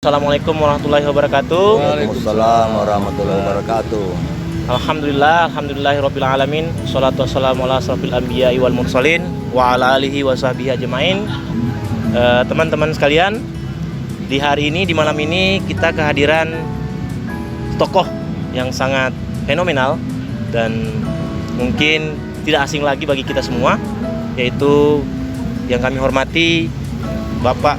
Assalamualaikum warahmatullahi wabarakatuh. Waalaikumsalam warahmatullahi wabarakatuh. Alhamdulillahirabbil alamin. Shalatu wassalamu ala asrofil anbiya'i wal mursalin wa ala alihi wa sahbihi ajmain. Teman-teman sekalian, di hari ini, di malam ini kita kehadiran tokoh yang sangat fenomenal dan mungkin tidak asing lagi bagi kita semua, yaitu yang kami hormati Bapak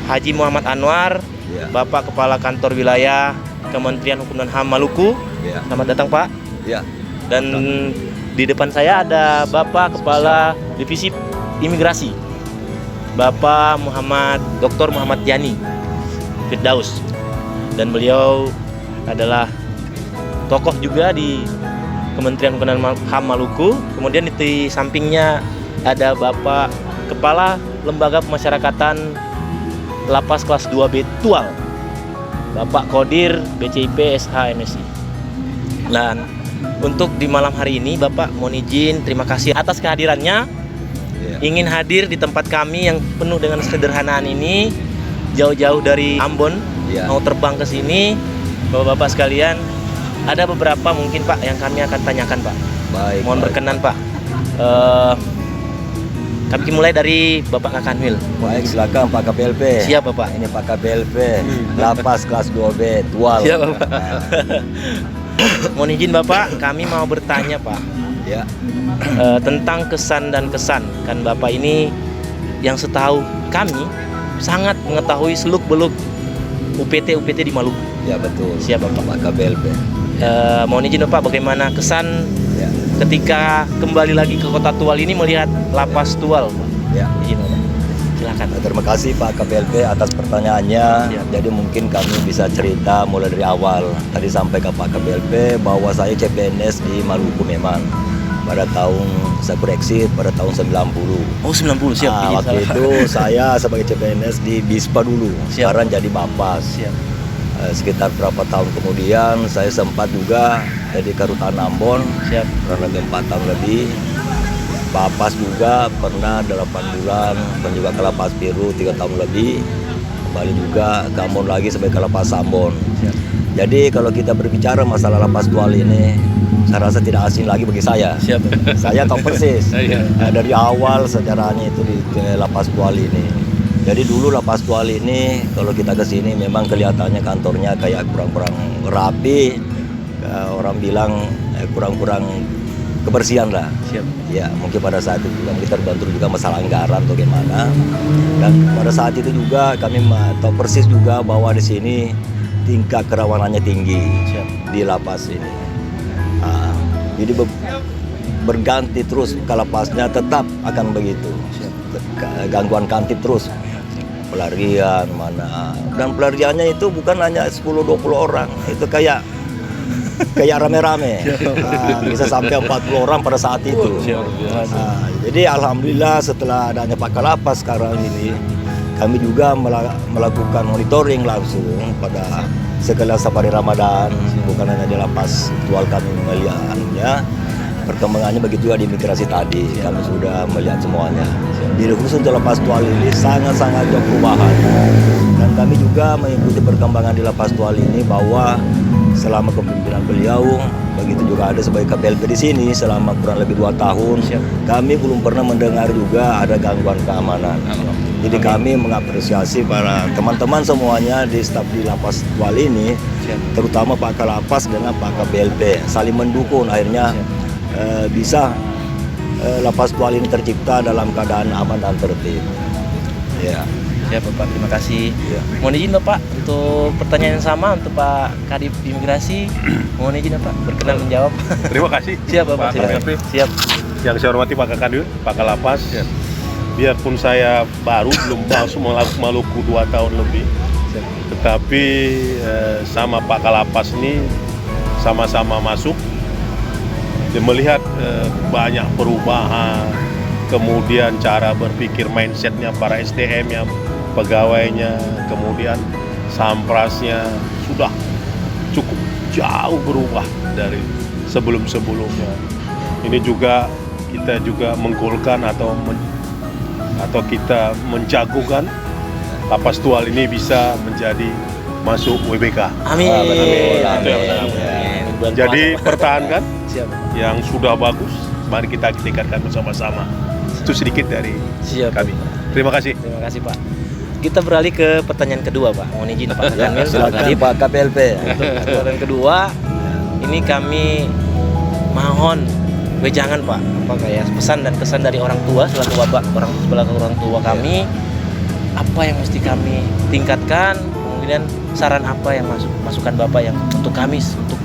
Haji Muhammad Anwar, Ya. Bapak Kepala Kantor Wilayah Kementerian Hukum dan HAM Maluku. Ya. Selamat datang Pak. Ya. Dan di depan saya ada Bapak Kepala Divisi Imigrasi, Bapak Dr. Muhammad Yani Firdaus. Dan beliau adalah tokoh juga di Kementerian Hukum dan HAM Maluku. Kemudian di sampingnya ada Bapak Kepala Lembaga Pemasyarakatan Lapas kelas 2B Tual, Bapak Kodir BCIP SH MSI. Dan untuk di malam hari ini Bapak mohon izin terima kasih atas kehadirannya. Ya. Ingin hadir di tempat kami yang penuh dengan kesederhanaan ini, jauh-jauh dari Ambon, Ya. mau terbang ke sini. Bapak-bapak sekalian, ada beberapa mungkin Pak yang kami akan tanyakan Pak. Baik. Mohon berkenan Pak. Kami mulai dari Bapak Kakanwil. Baik, silakan Pak KPLP. Siap Bapak. Ini Pak KPLP, Lapas kelas 2B Tual. Siap Bapak. Mohon izin Bapak, kami mau bertanya Pak, Ya. tentang kesan dan kesan. Kan Bapak ini yang setahu kami sangat mengetahui seluk-beluk UPT di Maluku. Ya betul. Siap Bapak. Pak KPLP. Mohon izin Bapak, bagaimana kesan Ya. ketika kembali lagi ke Kota Tual ini melihat Lapas Tual Pak? Ya. Izin Bapak. Silakan. Terima kasih Pak KPLP atas pertanyaannya. Siap. Jadi mungkin kami bisa cerita mulai dari awal. Tadi sampai ke Pak KPLP bahwa saya CPNS di Maluku memang pada tahun, saya koreksi, pada tahun 90. Oh 90, siap. Izin, Waktu salah. itu saya sebagai CPNS di Bispa dulu. Siap. Sekarang jadi Bapas. Siap. Sekitar berapa tahun kemudian saya sempat juga jadi Karutan Ambon, Siap. kurang lebih 4 tahun lebih. Bapas juga pernah 8 bulan, dan juga ke Lapas Biru 3 tahun lebih. Kembali juga ke Ambon lagi sebagai Lapas Ambon. Siap. Jadi kalau kita berbicara masalah Lapas Tual ini, saya rasa tidak asing lagi bagi saya. Siap. Saya tahu persis Iya. dari awal sejarahnya itu di Lapas Tual ini. Jadi dulu Lapas Tual ini kalau kita ke sini memang kelihatannya kantornya kayak kurang-kurang rapi, orang bilang kurang-kurang kebersihan lah. Siap. Ya mungkin pada saat itu juga kita terbantu juga masalah anggaran atau gimana. Dan pada saat itu juga kami tahu persis juga bahwa di sini tingkat kerawanannya tinggi. Siap. Di lapas ini. Jadi berganti terus ke lapasnya tetap akan begitu. Gangguan kantip terus. Pelarian mana. Dan pelariannya itu bukan hanya 10-20 orang. Itu kayak rame-rame. Bisa sampai 40 orang pada saat itu. Jadi alhamdulillah setelah adanya Pak Kalapas sekarang ini, kami juga melakukan monitoring langsung pada sekelas Safari Ramadan, bukan hanya di Lapas Tual kami melihatnya, perkembangannya begitu juga di imigrasi tadi, kami sudah melihat semuanya. Jadi khusus untuk Lapas Tual ini sangat-sangat jauh perubahan. Dan kami juga mengikuti perkembangan di Lapas Tual ini bahwa selama kepemimpinan beliau, begitu juga ada sebagai KPLP di sini selama kurang lebih 2 tahun, kami belum pernah mendengar juga ada gangguan keamanan. Jadi kami mengapresiasi para teman-teman semuanya di staf di Lapas Tual ini, terutama Pak Kalapas dengan Pak KPLP, saling mendukung akhirnya bisa Lapas Tual ini tercipta dalam keadaan aman dan tertib. Ya. Siap Bapak, terima kasih. Ya. Mohon izin Bapak untuk pertanyaan yang sama untuk Pak Kadif Imigrasi. Mohon izin Bapak berkenan menjawab. Terima kasih. Siap Bapak. Pak Silakan. KPLP. Siap. Yang saya hormati Pak Kakanwil, Pak Kalapas. Biarpun saya baru belum masuk Maluku 2 tahun lebih, tetapi sama Pak Kalapas ini sama-sama masuk dan melihat banyak perubahan, kemudian cara berpikir mindsetnya para SDM-nya, pegawainya, kemudian samprasnya sudah cukup jauh berubah dari sebelum-sebelumnya. Ini juga kita juga menggolkan atau kita menjagokan lapas Tual ini bisa menjadi masuk WBK. Amin. Betul, Itu yang pertama. Bulan Jadi puasa, Pak. pertahankan Siap. yang sudah bagus, mari kita tingkatkan bersama-sama. Itu sedikit dari Siap. kami. Terima kasih. Terima kasih Pak. Kita beralih ke pertanyaan kedua Pak. Mohon izin Pak Kamil. Silakan Tadi Pak KPLP. untuk pertanyaan kedua, ini kami mohon wejangan Pak, apa kayak pesan dan kesan dari orang tua selaku bapak orang tua kami, apa yang mesti kami tingkatkan, kemudian saran apa yang masukan Bapak yang untuk kami untuk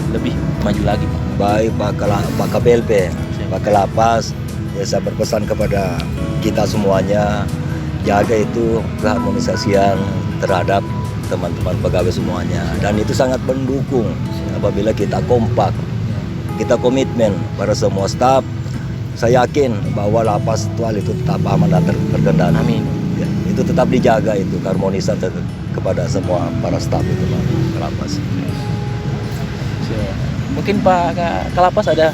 lebih maju lagi Pak. Baik Pak KPLP, Pak Kalapas, ya saya berpesan kepada kita semuanya, jaga itu keharmonisasian terhadap teman-teman pegawai semuanya, dan itu sangat mendukung apabila kita kompak, kita komitmen pada semua staf. Saya yakin bahwa lapas Tual itu tetap aman dan terkendali. Amin. Ya, itu tetap dijaga, itu keharmonisan kepada semua para staf itu Pak Kalapas. Mungkin Pak Kalapas ada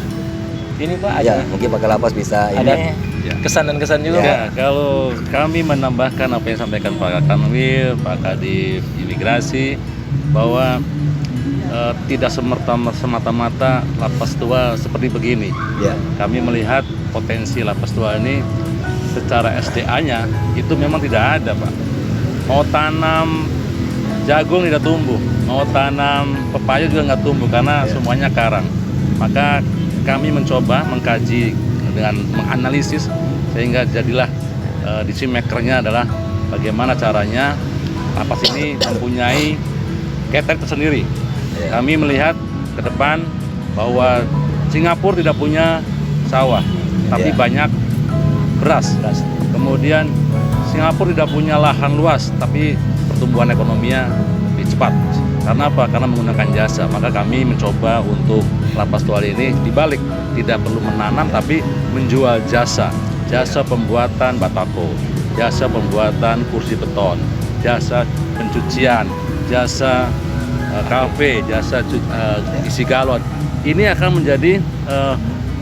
ini Pak, Ya, ada mungkin Pak Kalapas bisa ada ini. kesan dan kesan juga Pak. Ya, kalau kami menambahkan apa yang disampaikan Pak Kanwil, Pak Kadif Imigrasi, bahwa tidak semata-mata lapas tua seperti begini. Ya, Kami melihat potensi lapas tua ini secara SDA-nya itu memang tidak ada, Pak. Mau tanam jagung tidak tumbuh, mau tanam pepaya juga nggak tumbuh karena semuanya karang. Maka kami mencoba mengkaji dengan menganalisis sehingga jadilah decision maker-nya adalah bagaimana caranya lapas ini mempunyai kriteria tersendiri. Kami melihat ke depan bahwa Singapura tidak punya sawah, tapi banyak beras. Kemudian Singapura tidak punya lahan luas, tapi pertumbuhan ekonominya lebih cepat. Karena apa? Karena menggunakan jasa. Maka kami mencoba untuk lapas Tual ini dibalik, tidak perlu menanam, tapi menjual jasa. Jasa pembuatan batako, jasa pembuatan kursi beton, jasa pencucian, jasa kafe, jasa isi galon. Ini akan menjadi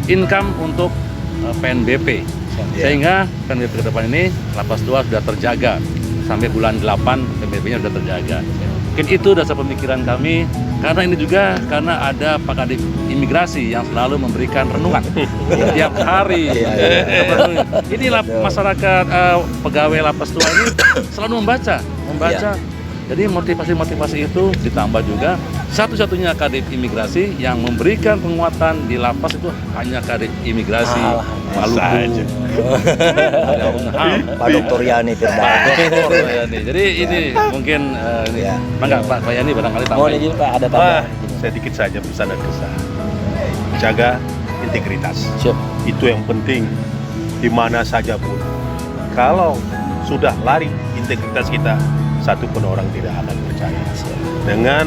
income untuk PNBP. Sehingga PNBP ke depan ini lapas Tual sudah terjaga sampai bulan 8 PNBP-nya sudah terjaga. Mungkin itu dasar pemikiran kami, karena ini juga karena ada Pak Kadif Imigrasi yang selalu memberikan renungan tiap hari. Ini masyarakat pegawai lapas Tual ini selalu membaca. Jadi motivasi-motivasi itu ditambah juga satu-satunya Kadif Imigrasi yang memberikan penguatan di lapas itu hanya Kadif Imigrasi Maluku. Ada Unham, Pak Dr. Yani Firdaus. Jadi ini mungkin Ya. Mangga Pak Yani barangkali Mohon tambahin. izin Pak, ada Wah, tambahan. sedikit saja pesan dan kesan. Jaga integritas. Siap. Itu yang penting di mana saja pun. Kalau sudah lari integritas kita, satu pun orang tidak akan percaya. Dengan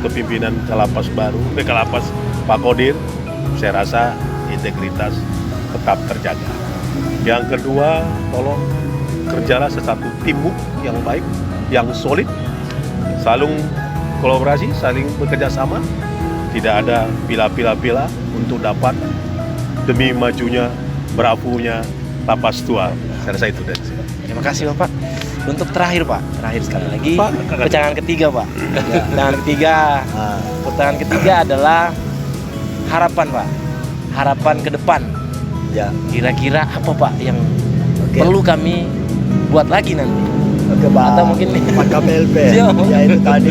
kepimpinan Kalapas baru, Kalapas Pak Kodir, saya rasa integritas tetap terjaga. Yang kedua, tolong kerjalah sesatu teamwork yang baik, yang solid, saling kolaborasi, saling bekerja sama, tidak ada pila-pila untuk dapat demi majunya, berapunya lapas Tual. Saya rasa itu dari saya. Terima kasih Bapak. Untuk terakhir Pak, terakhir sekali lagi Pak. pertanyaan ketiga Pak. Pertanyaan ketiga adalah harapan Pak, harapan ke depan. Ya, Kira-kira apa Pak yang oke. perlu kami buat lagi nanti? Oke Pak. Atau mungkin Pak KPLP. Siap. Ya itu tadi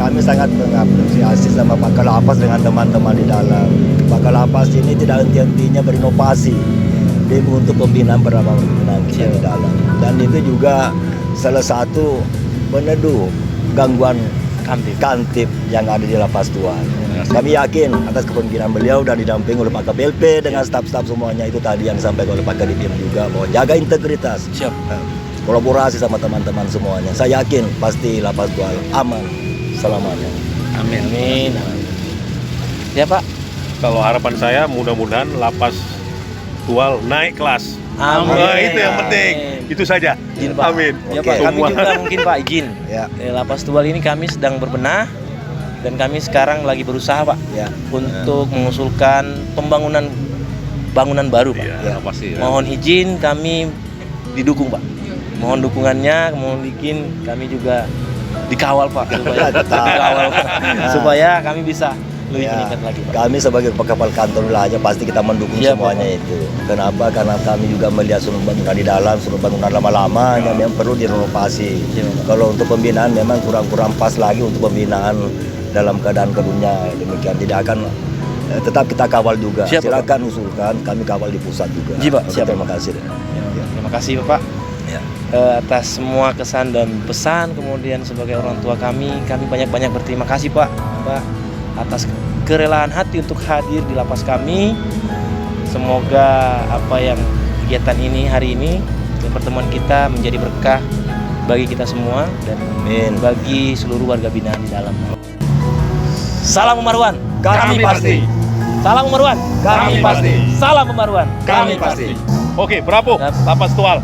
kami sangat mengapresiasi sama Pak Kalapas dengan teman-teman di dalam. Pak Kalapas ini tidak henti-hentinya berinovasi untuk pembinaan beberapa pembinaan kita di dalam. Dan itu juga salah satu peneduh gangguan kantip yang ada di lapas Tual. Kami yakin atas kepemimpinan beliau dan didampingi oleh Pak KPLP dengan staf-staf semuanya itu tadi yang disampaikan oleh Pak Kadif juga bahwa jaga integritas. Siap. Kolaborasi sama teman-teman semuanya. Saya yakin pasti lapas Tual aman selamanya. Amin. Amin. Ya Pak. Kalau harapan saya mudah-mudahan lapas Tual naik kelas. Amin. Wah, itu yang penting. Itu saja. Izin, Pak. Amin. Ya Oke. Pak, kami Semua. juga mungkin Pak izin. Ya, Lapas Tual ini kami sedang berbenah dan kami sekarang lagi berusaha Pak ya. untuk mengusulkan bangunan baru Pak. Iya, pasti. Mohon izin kami didukung Pak. mohon dukungannya, mohon bikin kami juga dikawal Pak supaya Tetap. dikawal, Pak. Supaya kami bisa lebih Ya, meningkat lagi Pak. kami sebagai kepala kantor wilayah pasti kita mendukung Iya, semuanya Pak. itu. Kenapa? Karena kami juga melihat seluruh bangunan di dalam, seluruh bangunan lama-lama yang memang perlu direnovasi. Iya, Pak. Kalau untuk pembinaan memang kurang pas lagi untuk pembinaan dalam keadaan kedua demikian. Tidak akan tetap kita kawal juga. Siap, Pak. Silakan usulkan, kami kawal di pusat juga. Iya, Pak. Oke, Siap, terima Pak. kasih. Terima kasih Bapak Ya. atas semua kesan dan pesan. Kemudian sebagai orang tua kami banyak-banyak berterima kasih Pak atas kerelaan hati untuk hadir di lapas kami. Semoga apa yang kegiatan ini hari ini dan pertemuan kita menjadi berkah bagi kita semua dan Amin. bagi seluruh warga binaan di dalam. Salam pembaruan. Kami pasti. Salam pembaruan. Kami pasti. Salam pembaruan. Oke, bravo, Siap. Lapas Tual.